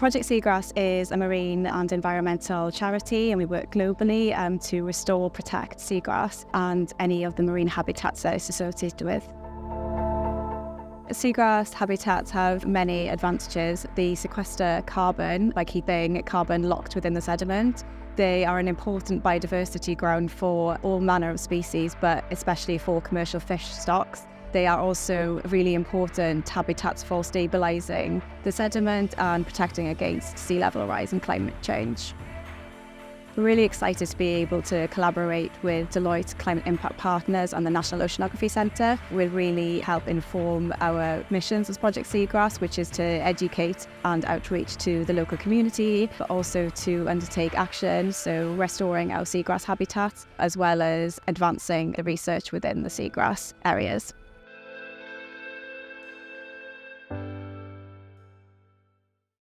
Project Seagrass is a marine and environmental charity, and we work globally to restore, protect seagrass and any of the marine habitats that it's associated with. Seagrass habitats have many advantages. They sequester carbon by keeping carbon locked within the sediment. They are an important biodiversity ground for all manner of species, but especially for commercial fish stocks. They are also really important habitats for stabilising the sediment and protecting against sea level rise and climate change. We're really excited to be able to collaborate with Deloitte Climate Impact Partners and the National Oceanography Centre. Will really help inform our missions as Project Seagrass, which is to educate and outreach to the local community, but also to undertake action, so restoring our seagrass habitats, as well as advancing the research within the seagrass areas.